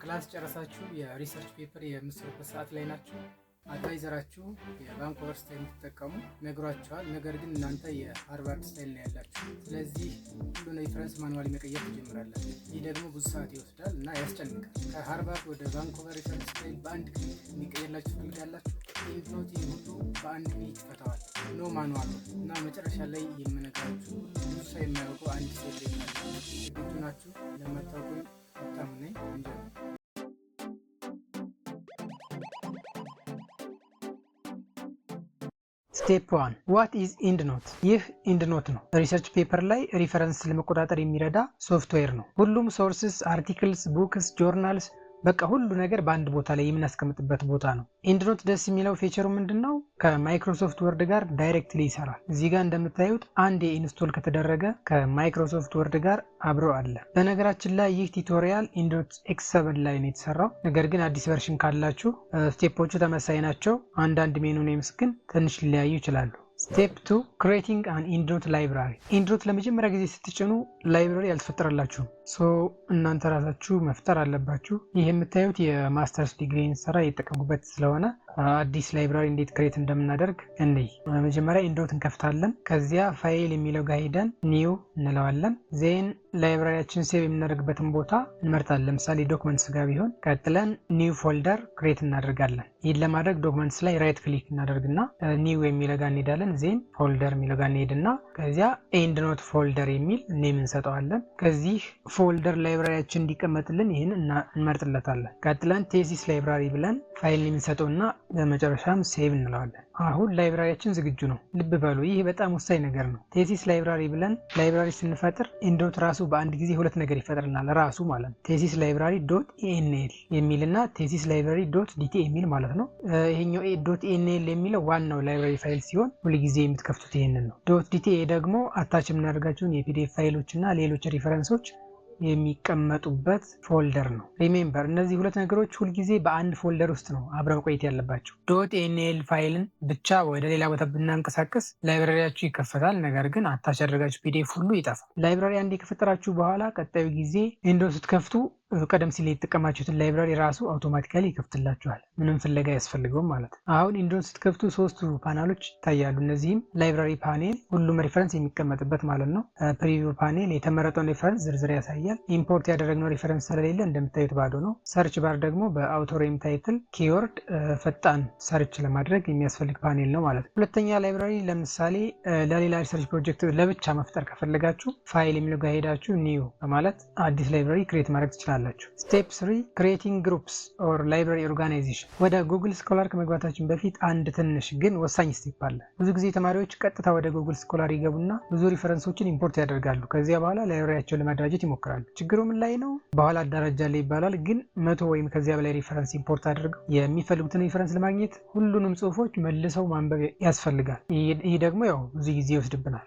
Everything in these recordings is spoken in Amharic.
ክላስ ጨረሳችሁ የሪሰርች ፔፐር የምትሰሩበት ሰዓት ላይ ናችሁ። አድቫይዘራችሁ የቫንኮቨር ስታይል የምትጠቀሙ ነግሯችኋል። ነገር ግን እናንተ የሃርቫርድ ስታይል ነው ያላችሁ። ስለዚህ ሁሉን ሪፈረንስ ማኑዋሊ መቀየር ትጀምራላችሁ። ይህ ደግሞ ብዙ ሰዓት ይወስዳል እና ያስጨንቃል። ከሃርቫርድ ወደ ቫንኮቨር ሪሰርች ስታይል በአንድ ክሊክ እንዲቀየርላችሁ ትፈልጋላችሁ። ኢንትኖት ሁሉ በአንድ ክሊክ ይፈታዋል። ኖ ማኑዋል እና መጨረሻ ላይ የምነግራችሁ ብዙ ሰው የማያውቀው አንድ ስቴፕ ይላል። ዝግጁ ናችሁ? ለማታውቁኝ በጣም ነኝ እንጂ ስቴፕ 1 ዋት ኢዝ ኢንድኖት? ይህ ኢንድኖት ነው። ሪሰርች ፔፐር ላይ ሪፈረንስ ለመቆጣጠር የሚረዳ ሶፍትዌር ነው። ሁሉም ሶርስስ፣ አርቲክልስ፣ ቡክስ፣ ጆርናልስ በቃ ሁሉ ነገር በአንድ ቦታ ላይ የምናስቀምጥበት ቦታ ነው። ኢንድኖት ደስ የሚለው ፌቸሩ ምንድነው? ከማይክሮሶፍት ወርድ ጋር ዳይሬክትሊ ይሰራል። እዚህ ጋር እንደምታዩት አንድ ኢንስቶል ከተደረገ ከማይክሮሶፍት ወርድ ጋር አብሮ አለ። በነገራችን ላይ ይህ ቱቶሪያል ኢንድኖት ኤክስ7 ላይ ነው የተሰራው። ነገር ግን አዲስ ቨርሽን ካላችሁ ስቴፖቹ ተመሳሳይ ናቸው። አንዳንድ ሜኑ ኔምስ ግን ትንሽ ሊለያዩ ይችላሉ። ስቴፕ 2 ክሬቲንግ አን ኢንድኖት ላይብራሪ። ኢንድኖት ለመጀመሪያ ጊዜ ስትጭኑ ላይብራሪ አልተፈጠረላችሁም። እናንተ ራሳችሁ መፍጠር አለባችሁ። ይህ የምታዩት የማስተርስ ዲግሪ ስራ እየተጠቀምኩበት ስለሆነ አዲስ ላይብራሪ እንዴት ክሬት እንደምናደርግ እንይ። መጀመሪያ ኢንድኖት እንከፍታለን። ከዚያ ፋይል የሚለው ጋር ሄደን ኒው እንለዋለን። ዜን ላይብራሪያችን ሴቭ የምናደርግበትን ቦታ እንመርጣለን። ለምሳሌ ዶክመንትስ ጋር ቢሆን ቀጥለን ኒው ፎልደር ክሬት እናደርጋለን። ይህን ለማድረግ ዶክመንትስ ላይ ራይት ክሊክ እናደርግና ኒው የሚለው ጋር እንሄዳለን። ዜን ፎልደር የሚለው ጋር እንሄድና ከዚያ ኢንድኖት ፎልደር የሚል ኔም እንሰጠዋለን። ከዚህ ፎልደር ላይብራሪያችን እንዲቀመጥልን ይህን እንመርጥለታለን። ቀጥለን ቴሲስ ላይብራሪ ብለን ፋይል ኔም እንሰጠውና በመጨረሻም ሴቭ እንለዋለን። አሁን ላይብራሪያችን ዝግጁ ነው። ልብ በሉ፣ ይህ በጣም ወሳኝ ነገር ነው። ቴሲስ ላይብራሪ ብለን ላይብራሪ ስንፈጥር ኢንድኖት ራሱ በአንድ ጊዜ ሁለት ነገር ይፈጥርናል ራሱ ማለት ነው። ቴሲስ ላይብራሪ ዶት ኢኤንኤል የሚልና ቴሲስ ላይብራሪ ዶት ዲቲ የሚል ማለት ነው። ይሄኛው ዶት ኢኤንኤል የሚለው ዋናው ላይብራሪ ፋይል ሲሆን ሁልጊዜ የምትከፍቱት ይሄንን ነው። ዶት ዲቲ ደግሞ አታች የምናደርጋቸውን የፒዲኤፍ ፋይሎች እና ሌሎች ሪፈረንሶች የሚቀመጡበት ፎልደር ነው። ሪሜምበር፣ እነዚህ ሁለት ነገሮች ሁልጊዜ በአንድ ፎልደር ውስጥ ነው አብረው ቆይት ያለባቸው። ዶት ኤንኤል ፋይልን ብቻ ወደ ሌላ ቦታ ብናንቀሳቀስ ላይብራሪያችሁ ይከፈታል። ነገር ግን አታች ያደረጋችሁ ፒዲኤፍ ሁሉ ይጠፋል። ላይብራሪ አንዴ ከፈጠራችሁ በኋላ ቀጣዩ ጊዜ ኢንድኖት ስትከፍቱ ቀደም ሲል የተጠቀማችሁትን ላይብራሪ ራሱ አውቶማቲካሊ ይከፍትላችኋል። ምንም ፍለጋ ያስፈልገውም ማለት ነው። አሁን ኢንድኖት ስትከፍቱ ሶስቱ ፓናሎች ይታያሉ። እነዚህም ላይብራሪ ፓኔል ሁሉም ሪፈረንስ የሚቀመጥበት ማለት ነው። ፕሪቪው ፓኔል የተመረጠውን ሪፈረንስ ዝርዝር ያሳያል። ኢምፖርት ያደረግነው ሪፈረንስ ስለሌለ እንደምታዩት ባዶ ነው። ሰርች ባር ደግሞ በአውቶ ሬም ታይትል ኪወርድ ፈጣን ሰርች ለማድረግ የሚያስፈልግ ፓኔል ነው ማለት ነው። ሁለተኛ ላይብራሪ ለምሳሌ ለሌላ ሪሰርች ፕሮጀክት ለብቻ መፍጠር ከፈለጋችሁ ፋይል የሚለው ጋር ሄዳችሁ ኒው በማለት አዲስ ላይብራሪ ክሬት ማድረግ ትችላላችሁ። ስቴፕ 3 ክሬቲንግ ግሩፕስ ኦር ላይብራሪ ኦርጋናይዜሽን። ወደ ጉግል ስኮላር ከመግባታችን በፊት አንድ ትንሽ ግን ወሳኝ ስቴፕ አለ። ብዙ ጊዜ ተማሪዎች ቀጥታ ወደ ጉግል ስኮላር ይገቡና ብዙ ሪፈረንሶችን ኢምፖርት ያደርጋሉ። ከዚያ በኋላ ላይብራሪያቸውን ለማደራጀት ይሞክራሉ። ችግሩ ምን ላይ ነው? በኋላ አደራጃለሁ ይባላል፣ ግን 100 ወይም ከዚያ በላይ ሪፈረንስ ኢምፖርት አድርገው የሚፈልጉትን ሪፈረንስ ለማግኘት ሁሉንም ጽሁፎች መልሰው ማንበብ ያስፈልጋል። ይህ ደግሞ ያው ብዙ ጊዜ ይወስድብናል።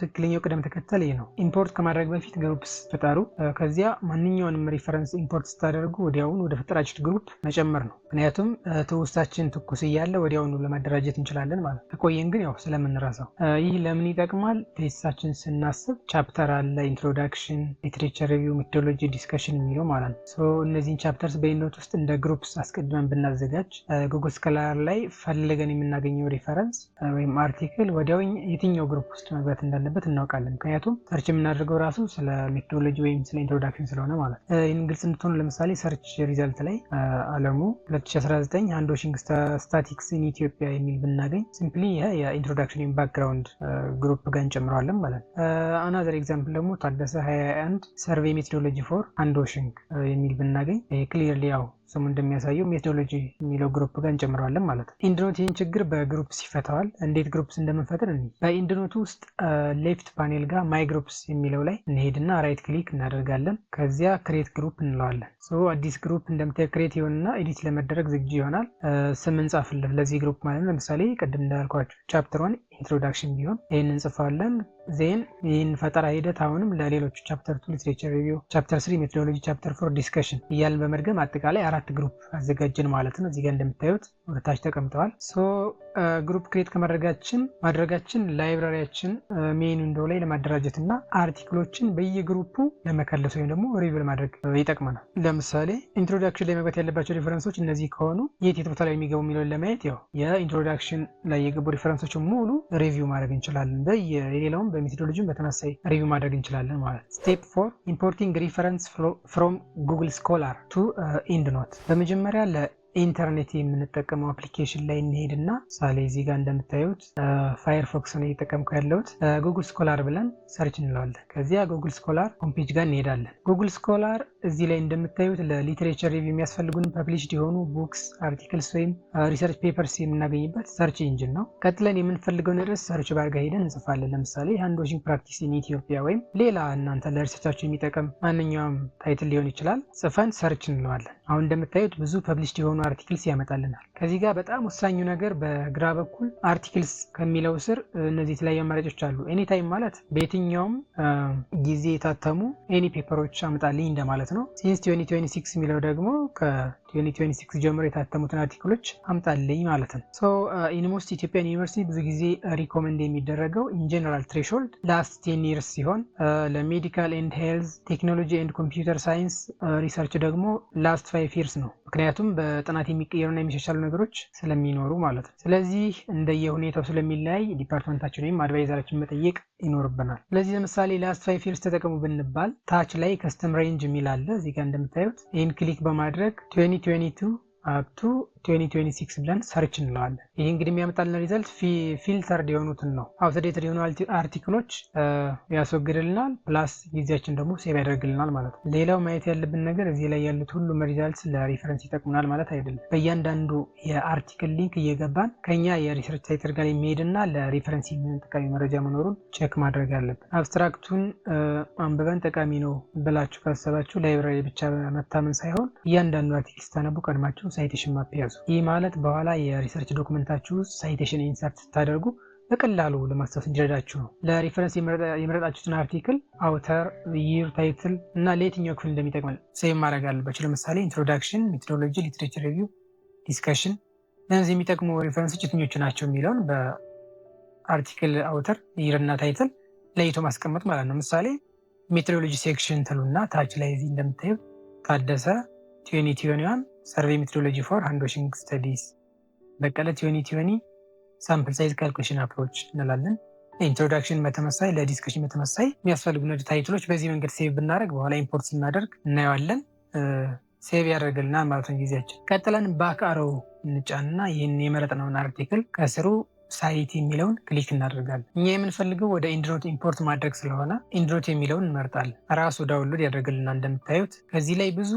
ትክክለኛው ቅደም ተከተል ይህ ነው። ኢምፖርት ከማድረግ በፊት ግሩፕስ ፍጠሩ። ከዚያ ማንኛውንም ሪፈረንስ ኢምፖርት ስታደርጉ ወዲያውኑ ወደ ፈጠራችሁት ግሩፕ መጨመር ነው። ምክንያቱም ትውስታችን ትኩስ እያለ ወዲያውኑ ለማደራጀት እንችላለን ማለት ነው። ከቆየን ግን ያው ስለምንረሳው። ይህ ለምን ይጠቅማል? ቴሲሳችን ስናስብ ቻፕተር አለ፣ ኢንትሮዳክሽን፣ ሊትሬቸር ሪቪው፣ ሜቶዶሎጂ፣ ዲስከሽን የሚለው ማለት ነው። እነዚህን ቻፕተርስ በኢንድኖት ውስጥ እንደ ግሩፕስ አስቀድመን ብናዘጋጅ ጉግል ስኮላር ላይ ፈልገን የምናገኘው ሪፈረንስ ወይም አርቲክል ወዲያው የትኛው ግሩፕ ውስጥ መግባት እንዳለበት እናውቃለን። ምክንያቱም ሰርች የምናደርገው ራሱ ስለ ሜቶዶሎጂ ወይም ስለ ኢንትሮዳክሽን ስለሆነ ማለት ነው። ይህን ግልጽ እንድትሆኑ ለምሳሌ ሰርች ሪዛልት ላይ አለሙ 2019 ሃንድ ዋሺንግ ስታቲክስ ኢን ኢትዮጵያ የሚል ብናገኝ ሲምፕሊ የኢንትሮዳክሽን ወይም ባክግራውንድ ግሩፕ ጋር እንጨምረዋለን ማለት ነው። አናዘር ኤግዛምፕል ደግሞ ታደሰ 21 ሰርቬይ ሜቶዶሎጂ ፎር ሃንድ ዋሺንግ የሚል ብናገኝ ክሊርሊ ያው ስሙ እንደሚያሳየው ሜቶዶሎጂ የሚለው ግሩፕ ጋር እንጨምረዋለን ማለት ነው። ኢንድኖት ይህን ችግር በግሩፕስ ይፈታዋል። እንዴት ግሩፕስ እንደምንፈጥር እንይ። በኢንድኖት ውስጥ ሌፍት ፓኔል ጋር ማይ ግሩፕስ የሚለው ላይ እንሄድና ራይት ክሊክ እናደርጋለን። ከዚያ ክሬት ግሩፕ እንለዋለን። አዲስ ግሩፕ እንደምታየው ክሬት ይሆንና ኤዲት ለመደረግ ዝግጁ ይሆናል። ስም እንጻፍለት ለዚህ ግሩፕ ማለት ነው። ለምሳሌ ቅድም እንዳልኳቸው ቻፕተር 1 ኢንትሮዳክሽን ቢሆን ይህን እንጽፋለን። ዜን ይህን ፈጠራ ሂደት አሁንም ለሌሎቹ ቻፕተር 2 ሊትሬቸር ሪቪው፣ ቻፕተር 3 ሜቶዶሎጂ፣ ቻፕተር 4 ዲስከሽን እያልን በመድገም አጠቃላይ 4 ግሩፕ አዘጋጀን ማለት ነው። እዚጋ እንደምታዩት ወደ ታች ተቀምጠዋል። ግሩፕ ክሬት ማድረጋችን ላይብራሪያችን ሜን ዊንዶው ላይ ለማደራጀት እና አርቲክሎችን በየግሩፑ ለመከለስ ወይም ደግሞ ሪቪው ለማድረግ ይጠቅመናል። ለምሳሌ ኢንትሮዳክሽን ላይ መግባት ያለባቸው ሪፈረንሶች እነዚህ ከሆኑ የት ቦታ ላይ የሚገቡ የሚለውን ለማየት ያው የኢንትሮዳክሽን ላይ የገቡ ሪፈረንሶችን ሙሉ ሪቪው ማድረግ እንችላለን። የሌላውም በሜቶዶሎጂም በተመሳሳይ ሪቪው ማድረግ እንችላለን ማለት። ስቴፕ 4 ኢምፖርቲንግ ሪፈረንስ ፍሮም ጉግል ስኮላር ቱ ኢንድኖት። በመጀመሪያ ኢንተርኔት የምንጠቀመው አፕሊኬሽን ላይ እንሄድና ሳሌ እዚህ ጋር እንደምታዩት ፋየርፎክስ ነው እየተጠቀምኩ ያለሁት። ጉግል ስኮላር ብለን ሰርች እንለዋለን። ከዚያ ጉግል ስኮላር ሆምፔጅ ጋር እንሄዳለን። ጉግል ስኮላር እዚህ ላይ እንደምታዩት ለሊትሬቸር ሪቪው የሚያስፈልጉን ፐብሊሽድ የሆኑ ቡክስ፣ አርቲክልስ ወይም ሪሰርች ፔፐርስ የምናገኝበት ሰርች ኢንጂን ነው። ቀጥለን የምንፈልገውን ርዕስ ሰርች ባር ጋር ሄደን እንጽፋለን። ለምሳሌ ሃንድ ዋሺንግ ፕራክቲስ ኢን ኢትዮጵያ ወይም ሌላ እናንተ ለሪሰርቻችሁ የሚጠቅም ማንኛውም ታይትል ሊሆን ይችላል። ጽፈን ሰርች እንለዋለን። አሁን እንደምታዩት ብዙ ፐብሊሽድ የሆኑ አርቲክልስ ያመጣልናል። ከዚህ ጋር በጣም ወሳኙ ነገር በግራ በኩል አርቲክልስ ከሚለው ስር እነዚህ የተለያዩ አማራጮች አሉ። ኤኒታይም ማለት በየትኛውም ጊዜ የታተሙ ኤኒ ፔፐሮች አምጣልኝ እንደማለት ነው። ሲንስ 2026 የሚለው ደግሞ ከ2026 ጀምሮ የታተሙትን አርቲክሎች አምጣልኝ ማለት ነው። ኢንሞስት ኢትዮጵያን ዩኒቨርሲቲ ብዙ ጊዜ ሪኮመንድ የሚደረገው ኢንጀነራል ትሬሾልድ ላስት 10 ይርስ ሲሆን ለሜዲካል ኤንድ ሄልዝ ቴክኖሎጂ ኤንድ ኮምፒውተር ሳይንስ ሪሰርች ደግሞ ላስት 5 ይርስ ነው። ምክንያቱም በጥናት የሚቀየሩና የሚሻሻሉ ነገሮች ስለሚኖሩ ማለት ነው። ስለዚህ እንደየሁኔታው ስለሚለያይ ዲፓርትመንታችን ወይም አድቫይዘራችን መጠየቅ ይኖርብናል። ስለዚህ ለምሳሌ ላስት 5 ይርስ ተጠቀሙ ብንባል ታች ላይ ከስተም ሬንጅ የሚል አለ። እዚህ ጋር እንደምታዩት ይህን ክሊክ በማድረግ 2022 አፕቱ 2026 ብለን ሰርች እንለዋለን። ይህ እንግዲህ የሚያመጣልን ሪዘልት ፊልተርድ የሆኑትን ነው። አውትዴትድ የሆኑ አርቲክሎች ያስወግድልናል፣ ፕላስ ጊዜያችን ደግሞ ሴቭ ያደርግልናል ማለት ነው። ሌላው ማየት ያለብን ነገር እዚህ ላይ ያሉት ሁሉም ሪዛልትስ ለሪፈረንስ ይጠቅሙናል ማለት አይደለም። በእያንዳንዱ የአርቲክል ሊንክ እየገባን ከኛ የሪሰርች ታይትል ጋር የሚሄድና ለሪፈረንስ የሚሆን ጠቃሚ መረጃ መኖሩን ቼክ ማድረግ አለብን። አብስትራክቱን አንብበን ጠቃሚ ነው ብላችሁ ካሰባችሁ ላይብራሪ ብቻ መታመን ሳይሆን እያንዳንዱ አርቲክል ስታነቡ ቀድማችሁ ሳይቴሽን ማፕ ያዙ። ይህ ማለት በኋላ የሪሰርች ዶክመንታችሁ ሳይቴሽን ኢንሰርት ስታደርጉ በቀላሉ ለማስታወስ እንዲረዳችሁ ነው። ለሪፈረንስ የመረጣችሁትን አርቲክል አውተር፣ ይር፣ ታይትል እና ለየትኛው ክፍል እንደሚጠቅመን ሴቭ ማድረግ አለባችሁ። ለምሳሌ ኢንትሮዳክሽን፣ ሜቶዶሎጂ፣ ሊትሬቸር ሪቪው፣ ዲስከሽን ለዚህ የሚጠቅሙ ሪፈረንሶች የትኞቹ ናቸው የሚለውን በአርቲክል አውተር፣ ይር እና ታይትል ለይቶ ማስቀመጥ ማለት ነው። ምሳሌ ሜቶዶሎጂ ሴክሽን ትሉና ታች ላይ እዚህ እንደምታዩት ታደሰ 2021 ሰርቬይ ሜቶዶሎጂ ፎር ሃንድ ዋሺንግ ስተዲስ፣ በቀለ 2020 ሳምፕል ሳይዝ ካልኩሌሽን አፕሮች እንላለን። ኢንትሮዳክሽን በተመሳይ፣ ለዲስከሽን በተመሳይ የሚያስፈልጉ ታይትሎች በዚህ መንገድ ሴቭ ብናደርግ በኋላ ኢምፖርት ስናደርግ እናየዋለን። ሴቭ ያደርግልናል ማለት ነው ጊዜያችን። ቀጥለን ባክ አሮው እንጫንና ይህን የመረጥነውን አርቲክል ከስሩ ሳይት የሚለውን ክሊክ እናደርጋለን። እኛ የምንፈልገው ወደ ኢንድኖት ኢምፖርት ማድረግ ስለሆነ ኢንድኖት የሚለውን እንመርጣለን። ራሱ ዳውንሎድ ያደርግልናል። እንደምታዩት ከዚህ ላይ ብዙ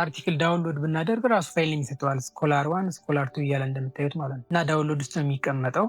አርቲክል ዳውንሎድ ብናደርግ ራሱ ፋይል ይሰጠዋል። ስኮላር 1 ስኮላር 2 እያለ እንደምታዩት ማለት ነው። እና ዳውንሎድ ውስጥ ነው የሚቀመጠው።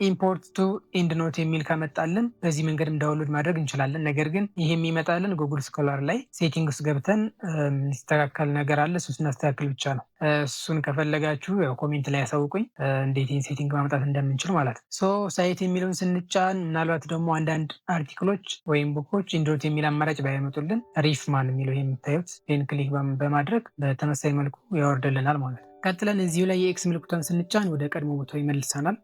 ኢምፖርት ቱ ኢንድኖት የሚል ከመጣልን በዚህ መንገድም ዳውንሎድ ማድረግ እንችላለን። ነገር ግን ይህ የሚመጣልን ጉግል ስኮላር ላይ ሴቲንግ ውስጥ ገብተን የሚስተካከል ነገር አለ። እሱ ስናስተካክል ብቻ ነው። እሱን ከፈለጋችሁ ኮሜንት ላይ ያሳውቁኝ እንዴት ይህን ሴቲንግ ማምጣት እንደምንችል ማለት ነው። ሳይት የሚለውን ስንጫን ምናልባት ደግሞ አንዳንድ አርቲክሎች ወይም ቡኮች ኢንድኖት የሚል አማራጭ ባያመጡልን ሪፍማን የሚለው የምታዩት ይህን ክሊክ በማድረግ በተመሳሳይ መልኩ ያወርድልናል ማለት ነው። ቀጥለን እዚሁ ላይ የኤክስ ምልክቷን ስንጫን ወደ ቀድሞ ቦታው ይመልሰናል።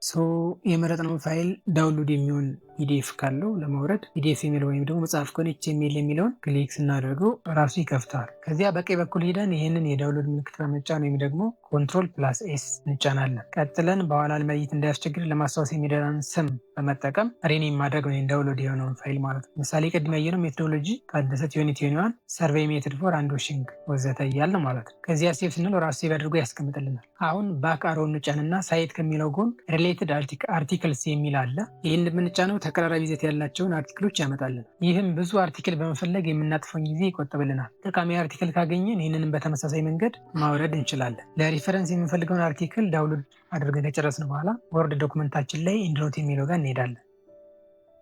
የመረጥነው ፋይል ዳውንሎድ የሚሆን ፒዲኤፍ ካለው ለማውረድ ፒዲኤፍ የሚለው ወይም ደግሞ መጽሐፍ ከሆነ ኤችቲኤምኤል የሚለውን ክሊክ ስናደርገው ራሱ ይከፍታል። ከዚያ በቀኝ በኩል ሄደን ይህንን የዳውንሎድ ምልክት በመጫን ወይም ደግሞ ኮንትሮል+ኤስ እንጫናለን። ቀጥለን በኋላ ለመለየት እንዳያስቸግር ለማስታወስ የሚረዳን ስም በመጠቀም ሬኔም ማድረግ ወይም ዳውንሎድ የሆነውን ፋይል ማለት ነው። ምሳሌ ቅድም ያየነው ሜቶዶሎጂ ታደሰ 2021 ሰርቬይ ሜቶድ ፎር ሃንድ ዋሺንግ ወዘተ እያለ ማለት ነው። ከዚያ ሴቭ ስንል ራሱ ሴቭ አድርጎ ያስቀምጥልናል። አሁን ባክ አሮ እንጫንና ሳይት ከሚለው ጎን ሪሌትድ አርቲክልስ የሚል አለ። ይህን የምንጫነው ተቀራራቢ ይዘት ያላቸውን አርቲክሎች ያመጣልናል። ይህም ብዙ አርቲክል በመፈለግ የምናጥፈውን ጊዜ ይቆጥብልናል። ጠቃሚ አርቲክል ካገኘን ይህንንም በተመሳሳይ መንገድ ማውረድ እንችላለን። ለሪፈረንስ የምንፈልገውን አርቲክል ዳውንሎድ አድርገን ከጨረስን በኋላ ወርድ ዶክመንታችን ላይ ኢንድኖት የሚለው ጋር እንሄዳለን።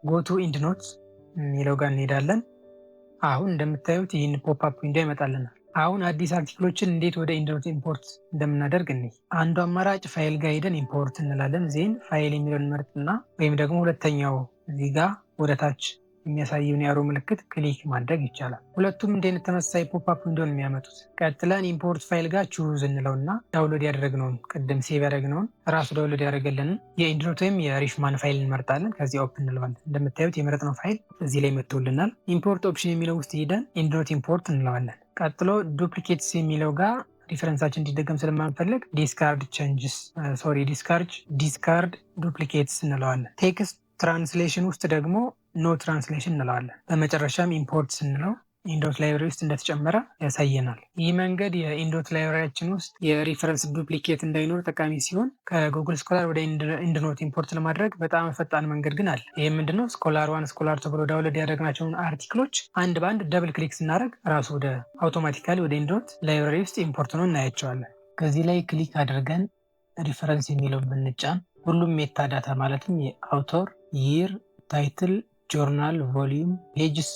ጎቱ ኢንድኖት የሚለው ጋር እንሄዳለን። አሁን እንደምታዩት ይህን ፖፕ ዊንዶ ይመጣልናል። አሁን አዲስ አርቲክሎችን እንዴት ወደ ኢንድኖት ኢምፖርት እንደምናደርግ እንይ። አንዱ አማራጭ ፋይል ጋር ሄደን ኢምፖርት እንላለን። ዜን ፋይል የሚለውን መርጥና ወይም ደግሞ ሁለተኛው እዚህ ጋር ወደ ታች የሚያሳየውን የአሮ ምልክት ክሊክ ማድረግ ይቻላል። ሁለቱም እንደ አይነት ተመሳሳይ ፖፕአፕ ዊንዶን የሚያመጡት። ቀጥለን ኢምፖርት ፋይል ጋር ቹዝ እንለውና ዳውንሎድ ያደረግነውን ቅድም ሴቭ ያደረግነውን ራሱ ዳውንሎድ ያደረገልንን የኢንድኖት ወይም የሪፍማን ፋይል እንመርጣለን። ከዚህ ኦፕን እንለዋለን። እንደምታዩት የመረጥነው ፋይል እዚህ ላይ መጥቶልናል። ኢምፖርት ኦፕሽን የሚለው ውስጥ ሄደን ኢንድኖት ኢምፖርት እንለዋለን። ቀጥሎ ዱፕሊኬትስ የሚለው ጋር ሪፈረንሳችን እንዲደገም ስለማንፈልግ ዲስካርድ ዱፕሊኬትስ እንለዋለን። ቴክስት ትራንስሌሽን ውስጥ ደግሞ ኖ ትራንስሌሽን እንለዋለን። በመጨረሻም ኢምፖርት ስንለው ኢንዶት ላይብራሪ ውስጥ እንደተጨመረ ያሳየናል። ይህ መንገድ የኢንዶት ላይብራሪያችን ውስጥ የሪፈረንስ ዱፕሊኬት እንዳይኖር ጠቃሚ ሲሆን ከጉግል ስኮላር ወደ ኢንድኖት ኢምፖርት ለማድረግ በጣም ፈጣን መንገድ ግን አለ። ይህ ምንድነው? ስኮላር 1 ስኮላር 2 ብሎ ዳውንሎድ ያደረግናቸውን አርቲክሎች አንድ በአንድ ደብል ክሊክ ስናደርግ ራሱ ወደ አውቶማቲካሊ ወደ ኢንድኖት ላይብራሪ ውስጥ ኢምፖርት ነው እናያቸዋለን። ከዚህ ላይ ክሊክ አድርገን ሪፈረንስ የሚለው ብንጫን ሁሉም ሜታ ዳታ ማለትም የአውቶር፣ ይር፣ ታይትል፣ ጆርናል፣ ቮሊዩም፣ ፔጅስ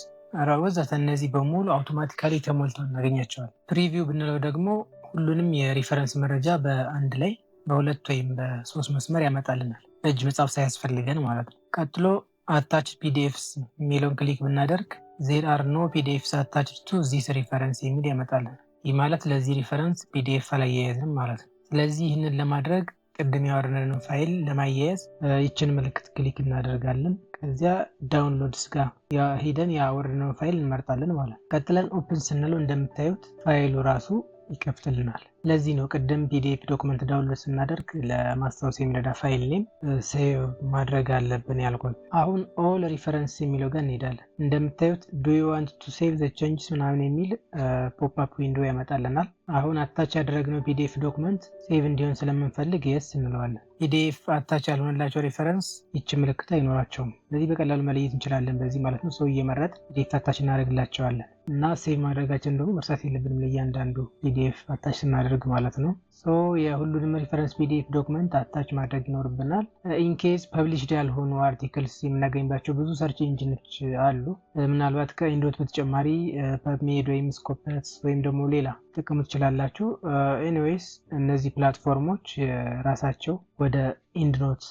ወዘተ እነዚህ በሙሉ አውቶማቲካሊ ተሞልተው እናገኛቸዋል። ፕሪቪው ብንለው ደግሞ ሁሉንም የሪፈረንስ መረጃ በአንድ ላይ በሁለት ወይም በሶስት መስመር ያመጣልናል፣ በእጅ መጻፍ ሳያስፈልገን ማለት ነው። ቀጥሎ አታች ፒዲኤፍስ የሚለውን ክሊክ ብናደርግ ዜር አር ኖ ፒዲኤፍስ አታችድ ቱ ዚስ ሪፈረንስ የሚል ያመጣልናል። ይህ ማለት ለዚህ ሪፈረንስ ፒዲኤፍ አላያያዝም ማለት ነው። ስለዚህ ይህንን ለማድረግ ቅድም ያወረድነውን ፋይል ለማያያዝ ይችን ምልክት ክሊክ እናደርጋለን። ከዚያ ዳውንሎድስ ጋር ሄደን ያወረድነውን ፋይል እንመርጣለን ማለት ነው። ቀጥለን ኦፕን ስንለው እንደምታዩት ፋይሉ ራሱ ይከፍትልናል። ለዚህ ነው ቅድም ፒዲኤፍ ዶክመንት ዳውንሎድ ስናደርግ ለማስታወስ የሚረዳ ፋይል ኔም ሴቭ ማድረግ አለብን ያልኩት። አሁን ኦል ሪፈረንስ የሚለው ጋር እንሄዳለን። እንደምታዩት ዱ ዩ ዋንት ቱ ሴቭ ዘ ቼንጅስ ምናምን የሚል ፖፕአፕ ዊንዶ ያመጣልናል። አሁን አታች ያደረግነው ፒዲኤፍ ዶክመንት ሴቭ እንዲሆን ስለምንፈልግ የስ እንለዋለን። ፒዲኤፍ አታች ያልሆነላቸው ሪፈረንስ ይች ምልክት አይኖራቸውም። ስለዚህ በቀላሉ መለየት እንችላለን በዚህ ማለት ነው። ሰው እየመረጥ ፒዲኤፍ አታች እናደርግላቸዋለን እና ሴቭ ማድረጋችን ደግሞ መርሳት የለብንም ለእያንዳንዱ ፒዲኤፍ አታች ስናደርግ ማለት ነው። የሁሉንም ሪፈረንስ ፒዲኤፍ ዶክመንት አታች ማድረግ ይኖርብናል። ኢንኬዝ ፐብሊሽድ ያልሆኑ አርቲክልስ የምናገኝባቸው ብዙ ሰርች ኢንጂኖች አሉ። ምናልባት ከኢንዶት በተጨማሪ ፐብሜድ ወይም ስኮፐስ ወይም ደግሞ ሌላ ጥቅም ትችላላችሁ። ኤኒዌይስ እነዚህ ፕላትፎርሞች ራሳቸው ወደ ኢንድኖት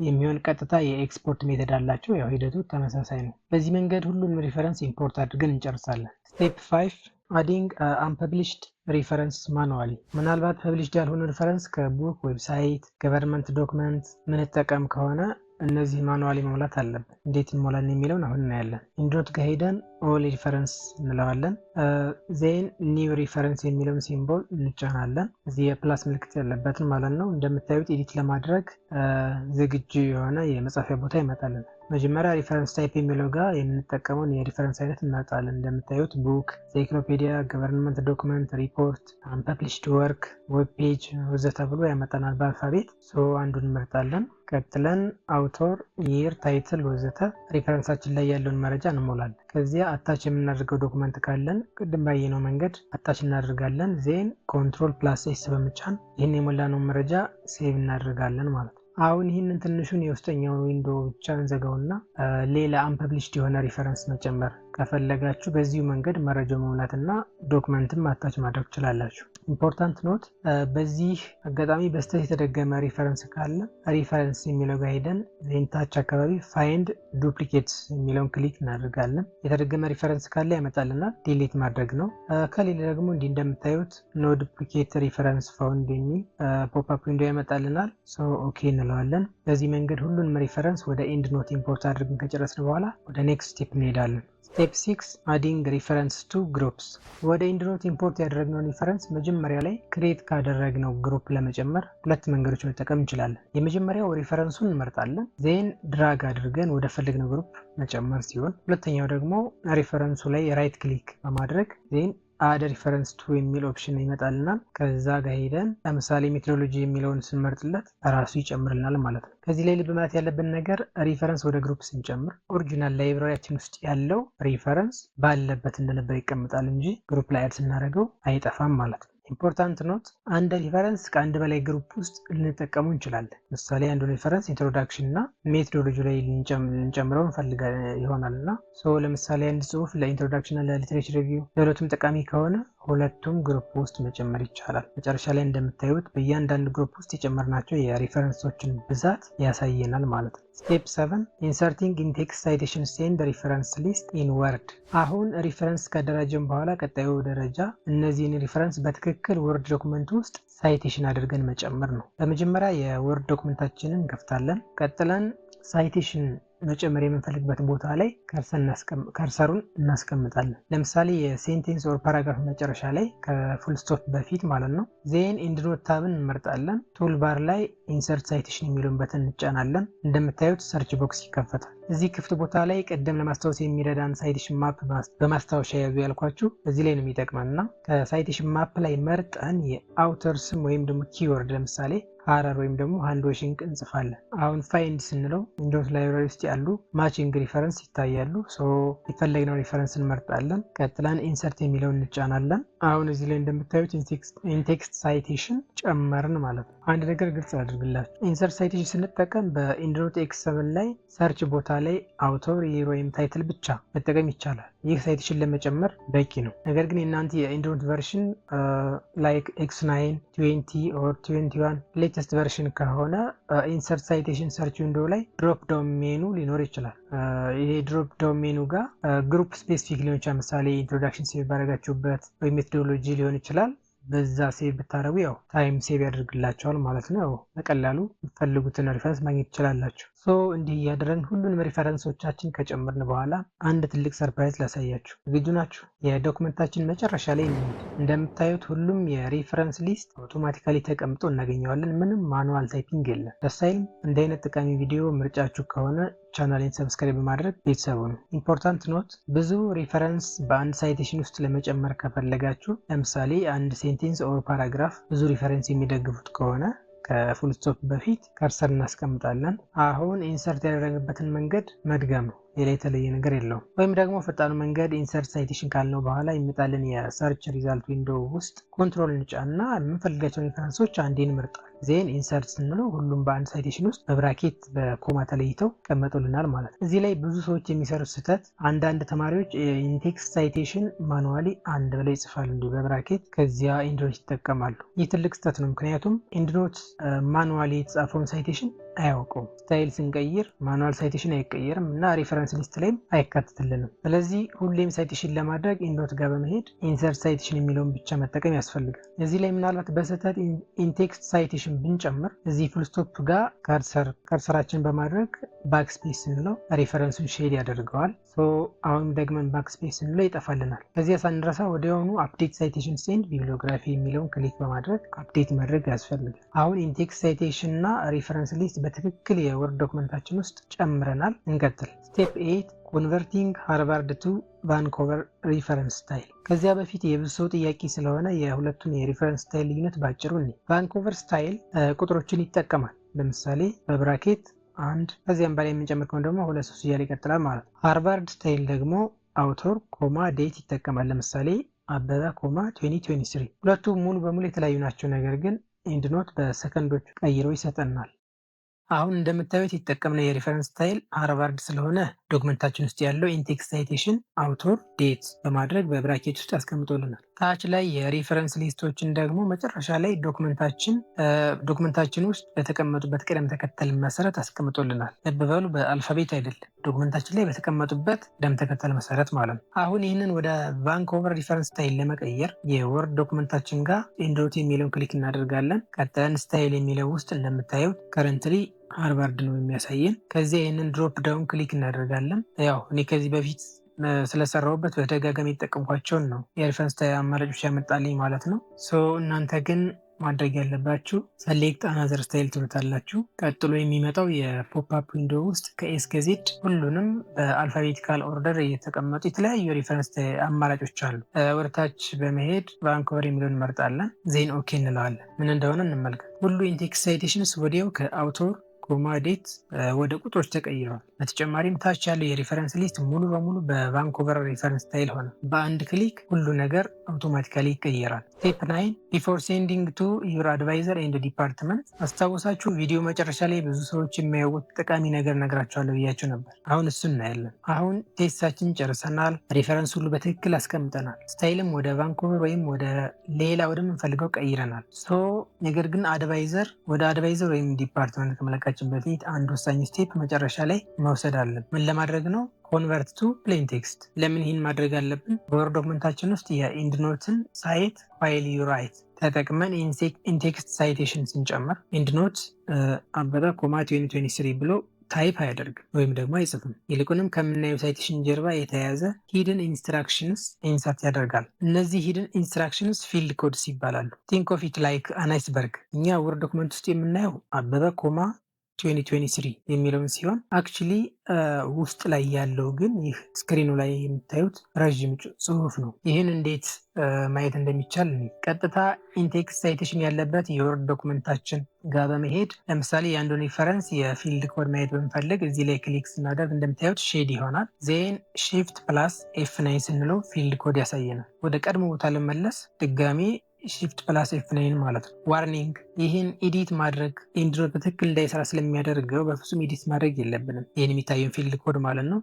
የሚሆን ቀጥታ የኤክስፖርት ሜተድ አላቸው። ያው ሂደቱ ተመሳሳይ ነው። በዚህ መንገድ ሁሉንም ሪፈረንስ ኢምፖርት አድርገን እንጨርሳለን። ስቴፕ 5 አዲንግ አንፐብሊሽድ ሪፈረንስ ማኑዋሊ። ምናልባት ፐብሊሽድ ያልሆነ ሪፈረንስ ከቡክ፣ ዌብሳይት፣ ገቨርንመንት ዶክመንት ምንጠቀም ከሆነ እነዚህ ማኑዋሊ መሙላት አለብን። እንዴት እንሞላለን የሚለውን አሁን እናያለን። ኢንድኖት ጋር ሄደን ኦል ሪፈረንስ እንለዋለን። ዜን ኒው ሪፈረንስ የሚለውን ሲምቦል እንጫናለን። እዚህ የፕላስ ምልክት ያለበትን ማለት ነው። እንደምታዩት ኤዲት ለማድረግ ዝግጁ የሆነ የመጻፊያ ቦታ ይመጣልን። መጀመሪያ ሪፈረንስ ታይፕ የሚለው ጋር የምንጠቀመውን የሪፈረንስ አይነት እናጣለን። እንደምታዩት ቡክ፣ ኢንሳይክሎፔዲያ፣ ገቨርንመንት ዶክመንት፣ ሪፖርት፣ አንፐብሊሽድ ወርክ፣ ዌብ ፔጅ ወዘተ ብሎ ያመጣናል በአልፋቤት። አንዱን እንመርጣለን። ቀጥለን አውቶር፣ ይር፣ ታይትል ወዘተ ሪፈረንሳችን ላይ ያለውን መረጃ እንሞላለን። ከዚያ አታች የምናደርገው ዶክመንት ካለን ቅድም ባየነው መንገድ አታች እናደርጋለን። ዜን ኮንትሮል+ኤስ በመጫን ይህን የሞላነውን መረጃ ሴቭ እናደርጋለን ማለት ነው። አሁን ይህንን ትንሹን የውስጠኛውን ዊንዶ ብቻ እንዘጋውና ሌላ አንፐብሊሽድ የሆነ ሪፈረንስ መጨመር ከፈለጋችሁ በዚሁ መንገድ መረጃው መሙላትና ዶክመንትም አታች ማድረግ ትችላላችሁ። ኢምፖርታንት ኖት፣ በዚህ አጋጣሚ በስተት የተደገመ ሪፈረንስ ካለ ሪፈረንስ የሚለው ጋር ሄደን ዜንታች አካባቢ ፋይንድ ዱፕሊኬትስ የሚለውን ክሊክ እናደርጋለን። የተደገመ ሪፈረንስ ካለ ያመጣልናል፣ ዲሊት ማድረግ ነው። ከሌለ ደግሞ እንዲህ እንደምታዩት ኖ ዱፕሊኬት ሪፈረንስ ፋውንድ የሚል ፖፕአፕ ዊንዶ ያመጣልናል። ኦኬ እንለዋለን። በዚህ መንገድ ሁሉንም ሪፈረንስ ወደ ኢንድኖት ኢምፖርት አድርገን ከጨረስን በኋላ ወደ ኔክስት ስቴፕ እንሄዳለን። ስቴፕ 6 አዲንግ ሪፈረንስ ቱ ግሩፕስ። ወደ ኢንድኖት ኢምፖርት ያደረግነውን ሪፈረንስ መጀመሪያ ላይ ክሬት ካደረግነው ግሩፕ ለመጨመር ሁለት መንገዶች መጠቀም እንችላለን። የመጀመሪያው ሪፈረንሱን እንመርጣለን፣ ዜን ድራግ አድርገን ወደ ፈለግነው ግሩፕ መጨመር ሲሆን፣ ሁለተኛው ደግሞ ሪፈረንሱ ላይ ራይት ክሊክ በማድረግ ዜን አድ ሪፈረንስ ቱ የሚል ኦፕሽን ይመጣልናል። ከዛ ጋር ሄደን ለምሳሌ ሜትሮሎጂ የሚለውን ስንመርጥለት ራሱ ይጨምርልናል ማለት ነው። ከዚህ ላይ ልብ ማለት ያለብን ነገር ሪፈረንስ ወደ ግሩፕ ስንጨምር ኦሪጂናል ላይብራሪያችን ውስጥ ያለው ሪፈረንስ ባለበት እንደነበር ይቀመጣል እንጂ ግሩፕ ላይ አድ ስናደርገው አይጠፋም ማለት ነው። ኢምፖርታንት ኖት፣ አንድ ሪፈረንስ ከአንድ በላይ ግሩፕ ውስጥ ልንጠቀሙ እንችላለን። ምሳሌ አንዱ ሪፈረንስ ኢንትሮዳክሽን እና ሜቶዶሎጂ ላይ ልንጨምረው እንፈልጋ ይሆናል እና ለምሳሌ አንድ ጽሁፍ ለኢንትሮዳክሽን እና ለሊትሬቸር ሪቪው ለሁለቱም ጠቃሚ ከሆነ ሁለቱም ግሩፕ ውስጥ መጨመር ይቻላል። መጨረሻ ላይ እንደምታዩት በእያንዳንዱ ግሩፕ ውስጥ የጨመርናቸው የሪፈረንሶችን ብዛት ያሳየናል ማለት ነው። ስቴፕ 7 ኢንሰርቲንግ ኢን ቴክስት ሳይቴሽንስ ኤንድ ሪፈረንስ ሊስት ኢን ወርድ። አሁን ሪፈረንስ ካደራጀን በኋላ ቀጣዩ ደረጃ እነዚህን ሪፈረንስ በትክክል ወርድ ዶክመንት ውስጥ ሳይቴሽን አድርገን መጨመር ነው። በመጀመሪያ የወርድ ዶክመንታችንን እንከፍታለን። ቀጥለን ሳይቴሽን መጨመር የምንፈልግበት ቦታ ላይ ከርሰሩን እናስቀምጣለን። ለምሳሌ የሴንቴንስ ኦር ፓራግራፍ መጨረሻ ላይ ከፉል ስቶፕ በፊት ማለት ነው። ዜን ኢንድኖት ታብን እንመርጣለን። ቱል ባር ላይ ኢንሰርት ሳይቴሽን የሚለውን በተን እንጫናለን። እንደምታዩት ሰርች ቦክስ ይከፈታል። እዚህ ክፍት ቦታ ላይ ቀደም ለማስታወስ የሚረዳን ሳይቴሽን ማፕ በማስታወሻ ያዙ ያልኳችሁ እዚህ ላይ ነው የሚጠቅመን እና ከሳይቴሽን ማፕ ላይ መርጠን የአውተር ስም ወይም ደግሞ ኪወርድ ለምሳሌ ሀረር ወይም ደግሞ ሃንድ ዋሺንግ እንጽፋለን። አሁን ፋይንድ ስንለው ዊንዶውስ ላይብራሪ ውስጥ ያሉ ማቺንግ ሪፈረንስ ይታያሉ። የፈለግነው ሪፈረንስ እንመርጣለን። ቀጥለን ኢንሰርት የሚለውን እንጫናለን። አሁን እዚህ ላይ እንደምታዩት ኢንቴክስት ሳይቴሽን ጨመርን ማለት ነው። አንድ ነገር ግልጽ አድርግላችሁ፣ ኢንሰርት ሳይቴሽን ስንጠቀም በኢንድኖት ኤክስ7 ላይ ሰርች ቦታ ላይ አውቶር ይር ወይም ታይትል ብቻ መጠቀም ይቻላል። ይህ ሳይቴሽን ለመጨመር በቂ ነው። ነገር ግን የእናንተ የኢንድኖት ቨርሽን ላይክ ኤክስ9 20 ኦር 21 ሌተስት ቨርሽን ከሆነ ኢንሰርት ሳይቴሽን ሰርች ዊንዶ ላይ ድሮፕ ዳውን ሜኑ ሊኖር ይችላል። ይሄ ድሮፕ ዳውን ሜኑ ጋር ግሩፕ ስፔሲፊክ ሊሆን ይችላል። ምሳሌ ኢንትሮዳክሽን ሴቭ ባደረጋችሁበት ወይም ሜቶዶሎጂ ሊሆን ይችላል። በዛ ሴቭ ብታደረጉ ያው ታይም ሴቭ ያደርግላቸዋል ማለት ነው። በቀላሉ የምትፈልጉትን ሪፈረንስ ማግኘት ትችላላችሁ። እንዲህ እያደረግን ሁሉንም ሪፈረንሶቻችን ከጨመርን በኋላ አንድ ትልቅ ሰርፕራይዝ ላሳያችሁ። ዝግጁ ናችሁ? የዶክመንታችን መጨረሻ ላይ እንደምታዩት ሁሉም የሪፈረንስ ሊስት አውቶማቲካሊ ተቀምጦ እናገኘዋለን። ምንም ማኑዋል ታይፒንግ የለም። ደስ አይልም? እንደ አይነት ጠቃሚ ቪዲዮ ምርጫችሁ ከሆነ ቻናሌን ሰብስክራይብ በማድረግ ቤተሰቡ ነው። ኢምፖርታንት ኖት፣ ብዙ ሪፈረንስ በአንድ ሳይቴሽን ውስጥ ለመጨመር ከፈለጋችሁ ለምሳሌ አንድ ሴንቴንስ ኦር ፓራግራፍ ብዙ ሪፈረንስ የሚደግፉት ከሆነ ከፉል ስቶፕ በፊት ከርሰር እናስቀምጣለን። አሁን ኢንሰርት ያደረግበትን መንገድ መድገም ነው። ሌላ የተለየ ነገር የለውም። ወይም ደግሞ ፈጣኑ መንገድ ኢንሰርት ሳይቴሽን ካልነው በኋላ የሚመጣልን የሰርች ሪዛልት ዊንዶው ውስጥ ኮንትሮል እንጫና የምንፈልጋቸውን ሪፈረንሶች አንዴ እንመርጣለን። ዜን ኢንሰርት ስንለው ሁሉም በአንድ ሳይቴሽን ውስጥ በብራኬት በኮማ ተለይተው ቀመጡልናል ማለት ነው። እዚህ ላይ ብዙ ሰዎች የሚሰሩት ስህተት፣ አንዳንድ ተማሪዎች ኢንቴክስት ሳይቴሽን ማኑዋሊ አንድ ብለው ይጽፋሉ እንዲሁ በብራኬት፣ ከዚያ ኢንድኖት ይጠቀማሉ። ይህ ትልቅ ስህተት ነው። ምክንያቱም ኢንድኖት ማኑዋሊ የተጻፈውን ሳይቴሽን አያውቀውም። ስታይል ስንቀይር ማኑዋል ሳይቴሽን አይቀየርም እና ሪፈረንስ ሊስት ላይም አይካትትልንም። ስለዚህ ሁሌም ሳይቴሽን ለማድረግ ኢንዶት ጋር በመሄድ ኢንሰርት ሳይቴሽን የሚለውን ብቻ መጠቀም ያስፈልጋል። እዚህ ላይ ምናልባት በስህተት ኢንቴክስት ሳይቴሽን ብንጨምር እዚህ ፉልስቶፕ ጋር ከርሰራችን በማድረግ ባክስፔስ ስንለው ሪፈረንሱን ሼድ ያደርገዋል። አሁን ደግመን ባክስፔስ ስንለው ይጠፋልናል። ከዚያ ሳንረሳ ወዲያውኑ አፕዴት ሳይቴሽን ኤንድ ቢብሊዮግራፊ የሚለውን ክሊክ በማድረግ አፕዴት ማድረግ ያስፈልጋል። አሁን ኢንቴክስት ሳይቴሽን እና ሪፈረንስ ሊስት በትክክል የወርድ ዶክመንታችን ውስጥ ጨምረናል። እንቀጥል። ስቴፕ 8 ኮንቨርቲንግ ሃርቫርድ ቱ ቫንኮቨር ሪፈረንስ ስታይል። ከዚያ በፊት የብዙ ሰው ጥያቄ ስለሆነ የሁለቱን የሪፈረንስ ስታይል ልዩነት ባጭሩ ቫንኮቨር ስታይል ቁጥሮችን ይጠቀማል። ለምሳሌ በብራኬት አንድ ከዚያም በላይ የምንጨምር ከሆነ ደግሞ 2 3 እያለ ይቀጥላል ማለት ነው። ሃርቫርድ ስታይል ደግሞ አውቶር ኮማ ዴት ይጠቀማል። ለምሳሌ አበበ ኮማ 2023። ሁለቱ ሙሉ በሙሉ የተለያዩ ናቸው፣ ነገር ግን ኢንድኖት በሰከንዶች ቀይሮ ይሰጠናል። አሁን እንደምታዩት የተጠቀምነው የሪፈረንስ ስታይል ሃርቫርድ ስለሆነ ዶክመንታችን ውስጥ ያለው ኢንቴክስት ሳይቴሽን አውቶር ዴት በማድረግ በብራኬት ውስጥ ያስቀምጦልናል። ታች ላይ የሪፈረንስ ሊስቶችን ደግሞ መጨረሻ ላይ ዶክመንታችን ውስጥ በተቀመጡበት ቅደም ተከተል መሰረት አስቀምጦልናል። ልብ በሉ፣ በአልፋቤት አይደለም፣ ዶክመንታችን ላይ በተቀመጡበት ቅደም ተከተል መሰረት ማለት ነው። አሁን ይህንን ወደ ቫንኮቨር ሪፈረንስ ስታይል ለመቀየር የወርድ ዶክመንታችን ጋር ኢንዶት የሚለውን ክሊክ እናደርጋለን። ቀጥለን ስታይል የሚለው ውስጥ እንደምታዩት ከረንትሊ ሃርቫርድ ነው የሚያሳየን። ከዚያ ይህንን ድሮፕ ዳውን ክሊክ እናደርጋለን። ያው እኔ ከዚህ በፊት ስለሰራሁበት በተደጋጋሚ የጠቀምኳቸውን ነው የሪፈረንስ አማራጮች ያመጣልኝ ማለት ነው። እናንተ ግን ማድረግ ያለባችሁ ሰሌክት አናዘር ስታይል ትሉታላችሁ። ቀጥሎ የሚመጣው የፖፕአፕ ዊንዶ ውስጥ ከኤስ ከዜድ ሁሉንም በአልፋቤቲካል ኦርደር እየተቀመጡ የተለያዩ ሪፈረንስ አማራጮች አሉ። ወደታች በመሄድ ቫንኮቨር የሚለውን እንመርጣለን። ዜን ኦኬ እንለዋለን። ምን እንደሆነ እንመልከት። ሁሉ ኢንቴክስት ሳይቴሽንስ ወዲያው ከአውቶር ኮማ ዴት ወደ ቁጥሮች ተቀይረዋል። በተጨማሪም ታች ያለው የሪፈረንስ ሊስት ሙሉ በሙሉ በቫንኮቨር ሪፈረንስ ስታይል ሆነ። በአንድ ክሊክ ሁሉ ነገር አውቶማቲካሊ ይቀየራል። ስቴፕ 9 ቢፎር ሴንዲንግ ቱ ዩር አድቫይዘር ኤንድ ዲፓርትመንት። አስታወሳችሁ ቪዲዮ መጨረሻ ላይ ብዙ ሰዎች የሚያዩት ጠቃሚ ነገር ነግራቸዋለሁ ብያቸው ነበር። አሁን እሱ እናያለን። አሁን ቴስታችን ጨርሰናል። ሪፈረንስ ሁሉ በትክክል አስቀምጠናል። ስታይልም ወደ ቫንኩቨር ወይም ወደ ሌላ ወደምንፈልገው ቀይረናል። ነገር ግን ወደ አድቫይዘር ወይም ዲፓርትመንት ከመለቃችን በፊት አንድ ወሳኝ ስቴፕ መጨረሻ ላይ መውሰድ አለን። ምን ለማድረግ ነው? ኮንቨርት ቱ ፕሌን ቴክስት። ለምን ይህን ማድረግ አለብን? በወርድ ዶክመንታችን ውስጥ የኢንድ ኖትን ሳይት ፋይል ዩ ራይት ተጠቅመን ኢንቴክስት ሳይቴሽን ስንጨምር ኢንድ ኖት አበበ ኮማ 2023 ብሎ ታይፕ አያደርግም ወይም ደግሞ አይጽፍም። ይልቁንም ከምናየው ሳይቴሽን ጀርባ የተያያዘ ሂድን ኢንስትራክሽንስ ኢንሰርት ያደርጋል። እነዚህ ሂድን ኢንስትራክሽንስ ፊልድ ኮድስ ይባላሉ። ቲንክ ኦፍ ኢት ላይክ አን አይስበርግ። እኛ ወርድ ዶክመንት ውስጥ የምናየው አበበ ኮማ 2023 የሚለውን ሲሆን አክቹሊ ውስጥ ላይ ያለው ግን ይህ ስክሪኑ ላይ የምታዩት ረዥም ጽሁፍ ነው። ይህን እንዴት ማየት እንደሚቻል ቀጥታ ኢንቴክስት ሳይቴሽን ያለበት የወርድ ዶክመንታችን ጋር በመሄድ ለምሳሌ የአንዱን ሪፈረንስ የፊልድ ኮድ ማየት በምፈልግ እዚህ ላይ ክሊክ ስናደርግ እንደምታዩት ሼድ ይሆናል። ዜን ሺፍት ፕላስ F9 ስንለው ፊልድ ኮድ ያሳየናል። ወደ ቀድሞ ቦታ ለመለስ ድጋሜ ሺፍት ፕላስ F9 ማለት ነው። ዋርኒንግ፣ ይህን ኤዲት ማድረግ ኤንድኖት በትክክል እንዳይሰራ ስለሚያደርገው በፍጹም ኤዲት ማድረግ የለብንም። ይህን የሚታየውን ፊልድ ኮድ ማለት ነው።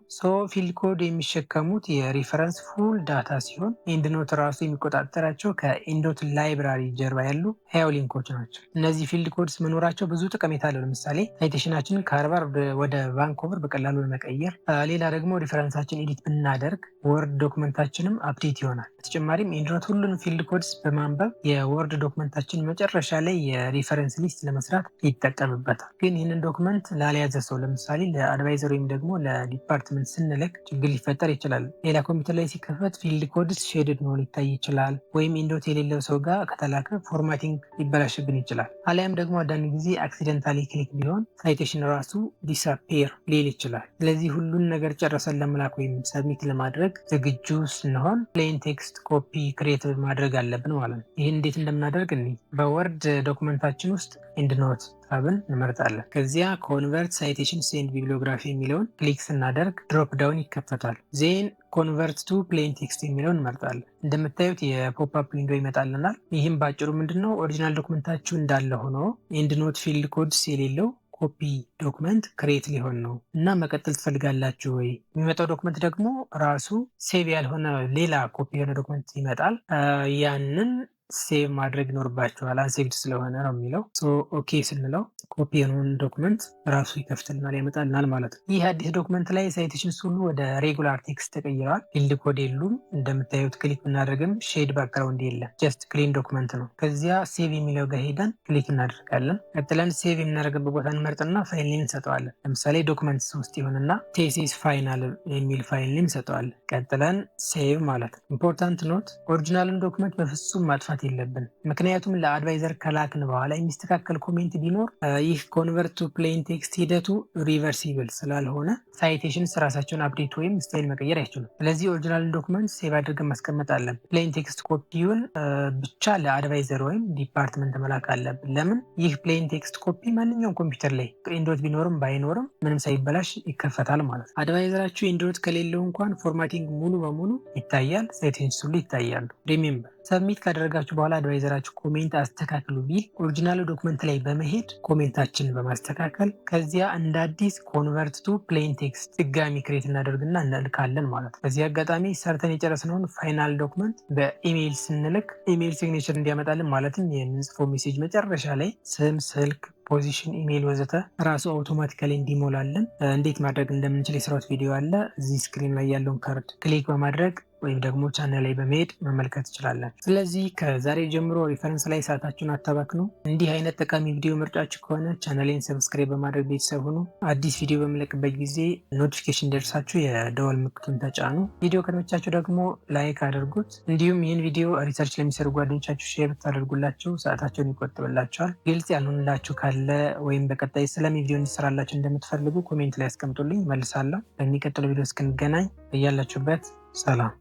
ፊልድ ኮድ የሚሸከሙት የሪፈረንስ ፉል ዳታ ሲሆን ኤንድኖት ራሱ የሚቆጣጠራቸው ከኤንድኖት ላይብራሪ ጀርባ ያሉ ህያው ሊንኮች ናቸው። እነዚህ ፊልድ ኮድስ መኖራቸው ብዙ ጠቀሜታ አለው። ለምሳሌ ሳይቴሽናችንን ከሃርቫርድ ወደ ቫንኮቨር በቀላሉ ለመቀየር፣ ሌላ ደግሞ ሪፈረንሳችን ኤዲት ብናደርግ ወርድ ዶክመንታችንም አፕዴት ይሆናል። በተጨማሪም ኤንድኖት ሁሉንም ፊልድ ኮድስ በማንበብ የወርድ ዶክመንታችን መጨረሻ ላይ የሪፈረንስ ሊስት ለመስራት ይጠቀምበታል። ግን ይህንን ዶክመንት ላልያዘ ሰው ለምሳሌ ለአድቫይዘር ወይም ደግሞ ለዲፓርትመንት ስንልክ ችግር ሊፈጠር ይችላል። ሌላ ኮምፒውተር ላይ ሲከፈት ፊልድ ኮድስ ሼድድ መሆን ይታይ ይችላል። ወይም ኢንዶት የሌለው ሰው ጋር ከተላከ ፎርማቲንግ ሊበላሽብን ይችላል። አሊያም ደግሞ አንዳንድ ጊዜ አክሲደንታሊ ክሊክ ቢሆን ሳይቴሽን ራሱ ዲስአፔር ሊል ይችላል። ስለዚህ ሁሉን ነገር ጨረሰን ለመላክ ወይም ሰብሚት ለማድረግ ዝግጁ ስንሆን ፕሌን ቴክስት ኮፒ ክሬት ማድረግ አለብን ማለት ነው። ይህን እንዴት እንደምናደርግ በወርድ ዶክመንታችን ውስጥ ኤንድኖት ታብን እንመርጣለን። ከዚያ ኮንቨርት ሳይቴሽንስ ኤንድ ቢብሊዮግራፊ የሚለውን ክሊክ ስናደርግ ድሮፕ ዳውን ይከፈታል። ዜን ኮንቨርት ቱ ፕሌን ቴክስት የሚለውን እንመርጣለን። እንደምታዩት የፖፕ አፕ ዊንዶ ይመጣልናል። ይህም ባጭሩ ምንድነው ኦሪጂናል ዶክመንታችሁ እንዳለ ሆኖ ኤንድኖት ፊልድ ኮድስ የሌለው ኮፒ ዶክመንት ክሬት ሊሆን ነው እና መቀጠል ትፈልጋላችሁ ወይ? የሚመጣው ዶክመንት ደግሞ ራሱ ሴቭ ያልሆነ ሌላ ኮፒ የሆነ ዶክመንት ይመጣል። ያንን ሴቭ ማድረግ ይኖርባችኋል። አንሴቭድ ስለሆነ ነው የሚለው። ኦኬ ስንለው ኮፒ የሆነውን ዶክመንት ራሱ ይከፍትልናል፣ ያመጣልናል ማለት ነው። ይህ አዲስ ዶክመንት ላይ ሳይቴሽንስ ሁሉ ወደ ሬጉላር ቴክስት ተቀይረዋል። ፊልድ ኮድ የሉም። እንደምታዩት ክሊክ ብናደርግም ሼድ ባክግራውንድ የለም። ጀስት ክሊን ዶክመንት ነው። ከዚያ ሴቭ የሚለው ጋር ሄደን ክሊክ እናደርጋለን። ቀጥለን ሴቭ የምናደርግበት ቦታ እንመርጥና ፋይል ኔም እንሰጠዋለን። ለምሳሌ ዶክመንትስ ውስጥ ይሆንና ቴሲስ ፋይናል የሚል ፋይል ኔም እንሰጠዋለን። ቀጥለን ሴቭ ማለት ነው። ኢምፖርታንት ኖት፣ ኦሪጂናልን ዶክመንት በፍጹም ማጥፋት የለብን። ምክንያቱም ለአድቫይዘር ከላክን በኋላ የሚስተካከል ኮሜንት ቢኖር ይህ ኮንቨርት ቱ ፕሌን ቴክስት ሂደቱ ሪቨርሲብል ስላልሆነ ሳይቴሽንስ ራሳቸውን አፕዴት ወይም ስታይል መቀየር አይችሉም። ስለዚህ ኦሪጂናል ዶክመንት ሴቭ አድርገን ማስቀመጥ አለን። ፕሌን ቴክስት ኮፒውን ብቻ ለአድቫይዘር ወይም ዲፓርትመንት መላክ አለብን። ለምን? ይህ ፕሌን ቴክስት ኮፒ ማንኛውም ኮምፒውተር ላይ ኤንድሮይድ ቢኖርም ባይኖርም ምንም ሳይበላሽ ይከፈታል ማለት ነው። አድቫይዘራችሁ ኤንድሮይድ ከሌለው እንኳን ፎርማቲንግ ሙሉ በሙሉ ይታያል፣ ሴቲንግስ ሁሉ ይታያሉ። ሪሜምበር ሰብሚት ካደረጋችሁ በኋላ አድቫይዘራችሁ ኮሜንት አስተካክሉ ቢል ኦሪጂናል ዶክመንት ላይ በመሄድ ኮሜንታችንን በማስተካከል ከዚያ እንደ አዲስ ኮንቨርት ቱ ፕሌን ቴክስት ድጋሚ ክሬት እናደርግና እንልካለን ማለት ነው። በዚህ አጋጣሚ ሰርተን የጨረስነውን ፋይናል ዶክመንት በኢሜይል ስንልክ ኢሜይል ሲግኔቸር እንዲያመጣልን ማለትም የምንጽፈው ሜሴጅ መጨረሻ ላይ ስም፣ ስልክ፣ ፖዚሽን፣ ኢሜይል ወዘተ ራሱ አውቶማቲካሊ እንዲሞላለን እንዴት ማድረግ እንደምንችል የስራውት ቪዲዮ አለ። እዚህ ስክሪን ላይ ያለውን ካርድ ክሊክ በማድረግ ወይም ደግሞ ቻናል ላይ በመሄድ መመልከት ትችላላችሁ። ስለዚህ ከዛሬ ጀምሮ ሪፈረንስ ላይ ሰዓታችሁን አታባክኑ። እንዲህ አይነት ጠቃሚ ቪዲዮ ምርጫችሁ ከሆነ ቻናሌን ሰብስክራይብ በማድረግ ቤተሰብ ሁኑ። አዲስ ቪዲዮ በምለቅበት ጊዜ ኖቲፊኬሽን ደርሳችሁ የደወል ምልክቱን ተጫኑ። ቪዲዮ ከተመቻችሁ ደግሞ ላይክ አድርጉት። እንዲሁም ይህን ቪዲዮ ሪሰርች ለሚሰሩ ጓደኞቻችሁ ሼር ብታደርጉላቸው ሰዓታቸውን ይቆጥብላቸዋል። ግልጽ ያልሆንላችሁ ካለ ወይም በቀጣይ ስለሚ ቪዲዮ እንዲሰራላችሁ እንደምትፈልጉ ኮሜንት ላይ አስቀምጡልኝ፣ መልሳለሁ። በሚቀጥለው ቪዲዮ እስክንገናኝ በያላችሁበት ሰላም።